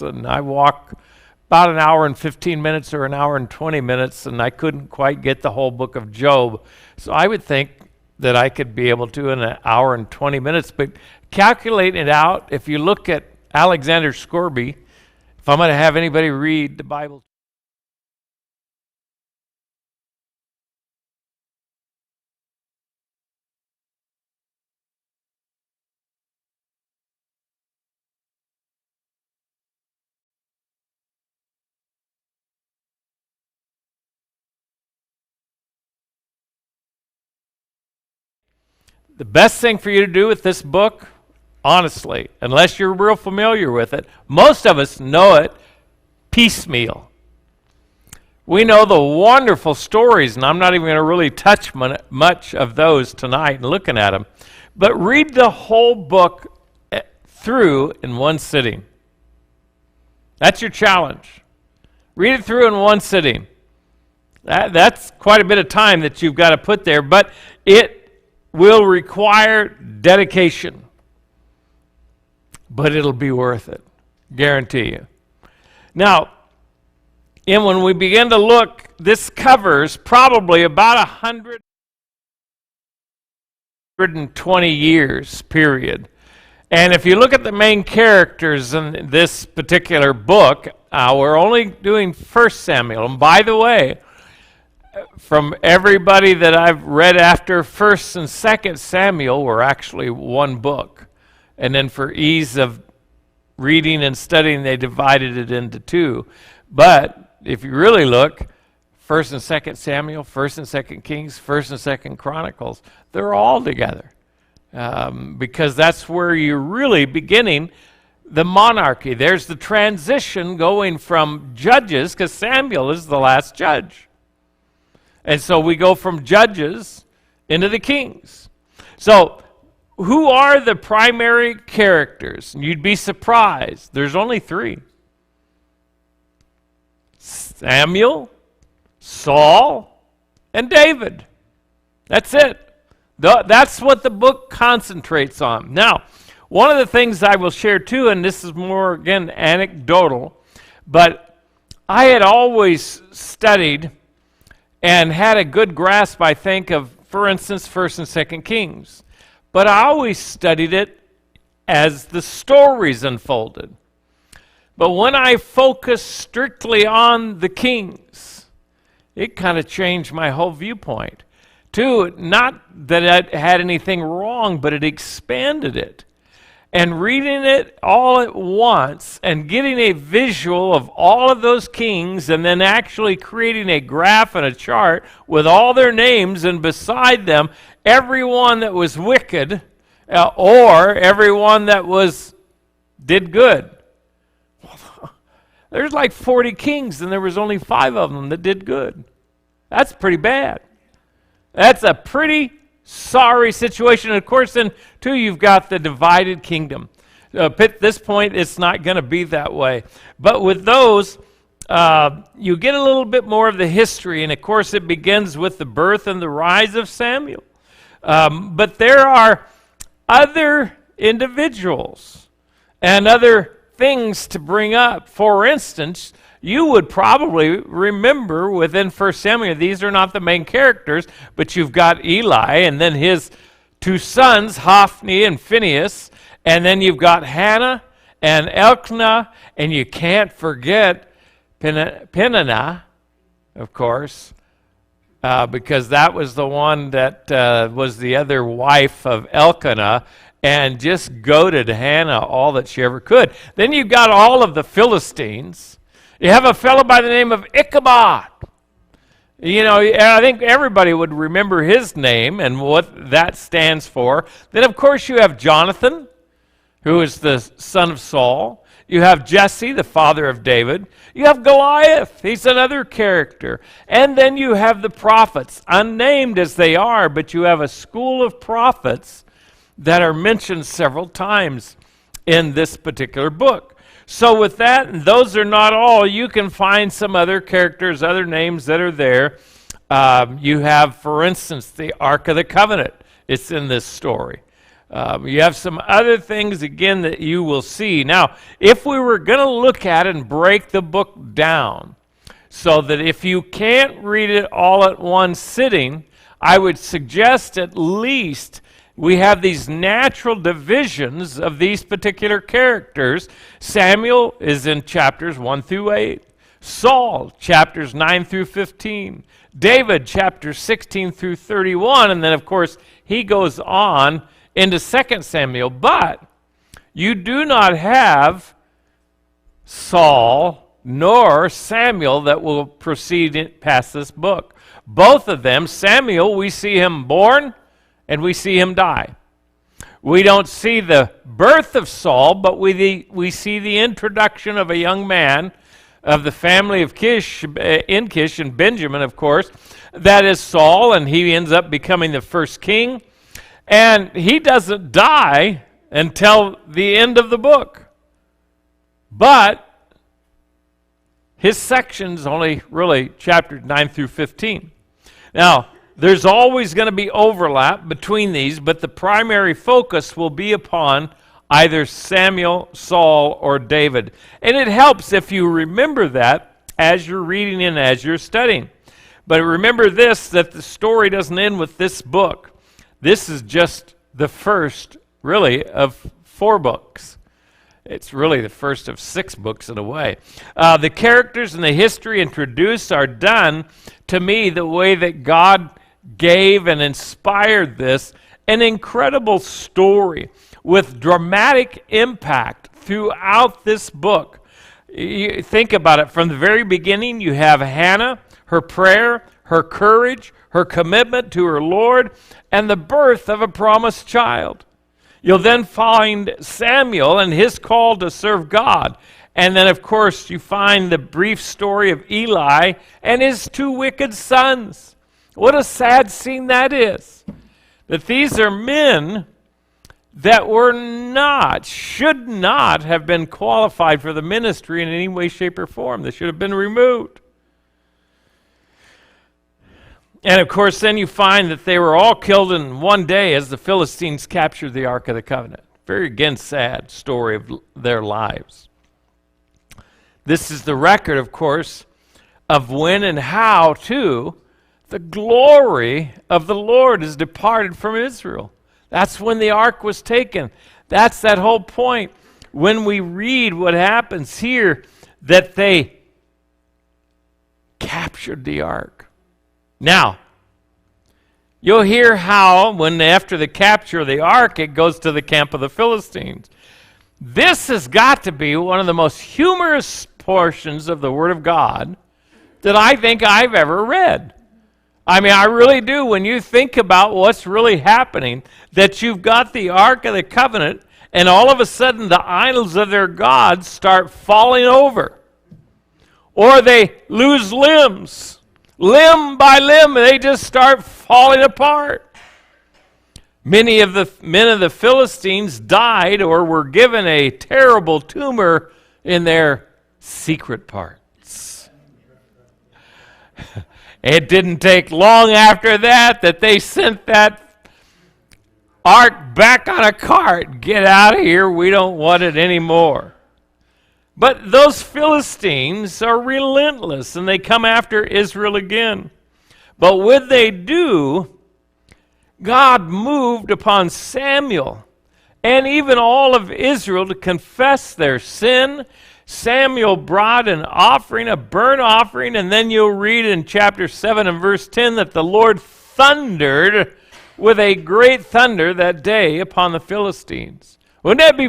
walks, and I walk about an hour and 15 minutes or an hour and 20 minutes, and I couldn't quite get the whole book of Job. So I would think that I could be able to in an hour and 20 minutes, but calculate it out. If you look at Alexander Scorby, if I'm going to have anybody read the Bible, the best thing for you to do with this book, honestly, unless you're real familiar with it, most of us know it piecemeal. We know the wonderful stories, and I'm not even going to really touch much of those tonight and looking at them, but read the whole book through in one sitting. That's your challenge. Read it through in one sitting. That's quite a bit of time that you've got to put there, but it will require dedication, but it'll be worth it, guarantee you. Now, and when we begin to look, this covers probably about 120 years period. And if you look at the main characters in this particular book, we're only doing 1 Samuel. And by the way, from everybody that I've read after 1 and 2 Samuel were actually one book. And then for ease of reading and studying, they divided it into two. But if you really look, 1 and 2 Samuel, 1 and 2 Kings, 1 and 2 Chronicles, they're all together. Because that's where you're really beginning the monarchy. There's the transition going from judges, because Samuel is the last judge. And so we go from judges into the kings. So who are the primary characters? You'd be surprised. There's only 3. Samuel, Saul, and David. That's it. That's what the book concentrates on. Now, one of the things I will share too, and this is more, again, anecdotal, but I had always studied and had a good grasp, I think, of, for instance, 1 and 2 Kings. But I always studied it as the stories unfolded. But when I focused strictly on the kings, it kind of changed my whole viewpoint. Too, not that it had anything wrong, but it expanded it. And reading it all at once and getting a visual of all of those kings and then actually creating a graph and a chart with all their names and beside them everyone that was wicked or everyone that did good. There's like 40 kings and there was only 5 of them that did good. That's pretty bad. That's a pretty sorry situation. And of course, then, too, you've got the divided kingdom. At this point, it's not going to be that way. But with those, you get a little bit more of the history. And of course, it begins with the birth and the rise of Samuel. But there are other individuals and other things to bring up. For instance, you would probably remember within 1 Samuel, these are not the main characters, but you've got Eli and then his 2 sons, Hophni and Phinehas, and then you've got Hannah and Elkanah, and you can't forget Peninnah, of course, because that was the one that was the other wife of Elkanah, and just goaded Hannah all that she ever could. Then you've got all of the Philistines. You have a fellow by the name of Ichabod. You know, I think everybody would remember his name and what that stands for. Then, of course, you have Jonathan, who is the son of Saul. You have Jesse, the father of David. You have Goliath. He's another character. And then you have the prophets, unnamed as they are, but you have a school of prophets that are mentioned several times in this particular book. So with that, and those are not all, you can find some other characters, other names that are there. You have, for instance, the Ark of the Covenant. It's in this story. You have some other things, again, that you will see. Now, if we were going to look at it and break the book down, so that if you can't read it all at one sitting, I would suggest at least we have these natural divisions of these particular characters. Samuel is in chapters 1 through 8. Saul, chapters 9 through 15. David, chapters 16 through 31. And then, of course, he goes on into 2 Samuel. But you do not have Saul nor Samuel that will proceed past this book. Both of them, Samuel, we see him born and we see him die. We don't see the birth of Saul, but we see the introduction of a young man of the family of Kish, and Benjamin, of course. That is Saul, and he ends up becoming the first king. And he doesn't die until the end of the book. But his section's only really chapters 9 through 15. Now, there's always going to be overlap between these, but the primary focus will be upon either Samuel, Saul, or David. And it helps if you remember that as you're reading and as you're studying. But remember this, that the story doesn't end with this book. This is just the first, really, of 4 books. It's really the first of 6 books in a way. The characters and the history introduced are done, to me, the way that God gave and inspired this, an incredible story with dramatic impact throughout this book. You think about it. From the very beginning, you have Hannah, her prayer, her courage, her commitment to her Lord, and the birth of a promised child. You'll then find Samuel and his call to serve God. And then, of course, you find the brief story of Eli and his 2 wicked sons. What a sad scene that is. That these are men that should not have been qualified for the ministry in any way, shape, or form. They should have been removed. And of course, then you find that they were all killed in one day as the Philistines captured the Ark of the Covenant. Very, again, sad story of their lives. This is the record, of course, of when and how, too, the glory of the Lord is departed from Israel. That's when the ark was taken. That's that whole point. When we read what happens here, that they captured the ark. Now, you'll hear how, when after the capture of the ark, it goes to the camp of the Philistines. This has got to be one of the most humorous portions of the Word of God that I think I've ever read. I mean, I really do. When you think about what's really happening, that you've got the Ark of the Covenant, and all of a sudden the idols of their gods start falling over. Or they lose limbs. Limb by limb, they just start falling apart. Many of the men of the Philistines died or were given a terrible tumor in their secret parts. It didn't take long after that they sent that ark back on a cart. Get out of here, we don't want it anymore. But those Philistines are relentless, and they come after Israel again. But when they do, God moved upon Samuel and even all of Israel to confess their sin. Samuel brought an offering, a burnt offering, and then you'll read in chapter 7 and verse 10 that the Lord thundered with a great thunder that day upon the Philistines. Wouldn't that be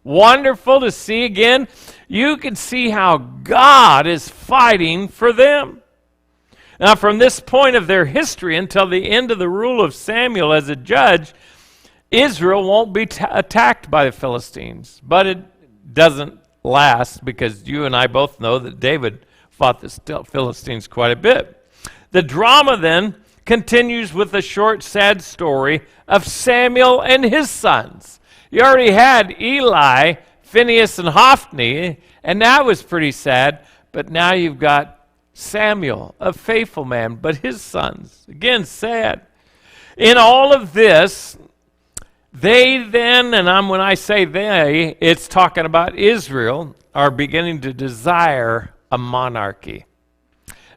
wonderful to see again? You can see how God is fighting for them. Now, from this point of their history until the end of the rule of Samuel as a judge, Israel won't be attacked by the Philistines. But it doesn't last, because you and I both know that David fought the Philistines quite a bit. The drama then continues with the short, sad story of Samuel and his sons. You already had Eli, Phinehas, and Hophni, and that was pretty sad. But now you've got Samuel, a faithful man, but his sons. Again, sad. In all of this, They then, and when I say they, it's talking about Israel, are beginning to desire a monarchy.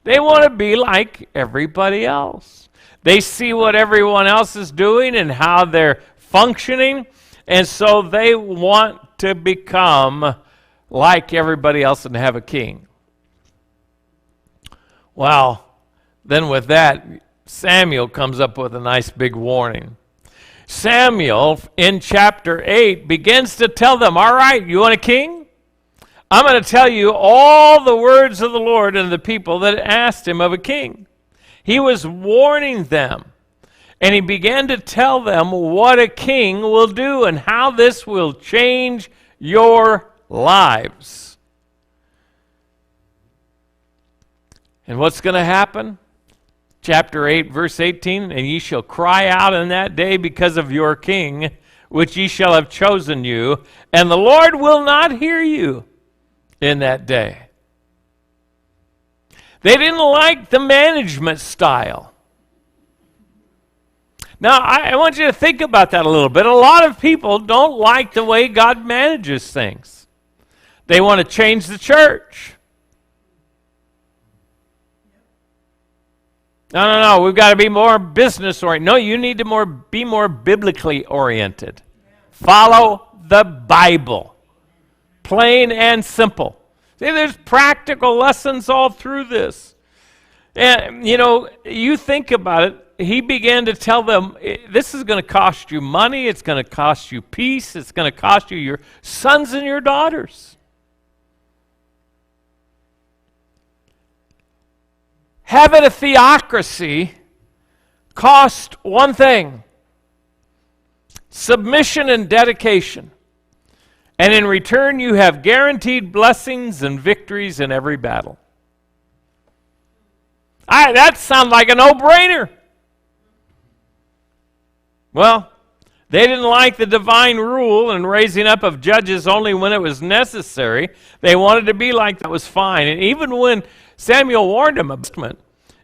They want to be like everybody else. They see what everyone else is doing and how they're functioning, and so they want to become like everybody else and have a king. Well, then with that, Samuel comes up with a nice big warning. Samuel, in chapter 8, begins to tell them, all right, you want a king? I'm going to tell you all the words of the Lord and the people that asked him of a king. He was warning them, and he began to tell them what a king will do and how this will change your lives. And what's going to happen? Chapter 8, verse 18, and ye shall cry out in that day because of your king, which ye shall have chosen you, and the Lord will not hear you in that day. They didn't like the management style. Now, I want you to think about that a little bit. A lot of people don't like the way God manages things. They want to change the church. No, we've got to be more business oriented. No, you need to be more biblically oriented. Follow the Bible. Plain and simple. See, there's practical lessons all through this. And, you think about it, he began to tell them, this is going to cost you money, it's going to cost you peace, it's going to cost you your sons and your daughters. Having a theocracy cost one thing: submission and dedication. And in return, you have guaranteed blessings and victories in every battle. That sounds like a no-brainer. Well, they didn't like the divine rule and raising up of judges only when it was necessary. They wanted to be like that was fine. And even when Samuel warned them about it,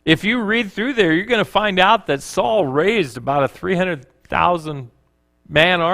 if you read through there, you're going to find out that Saul raised about a 300,000 man army.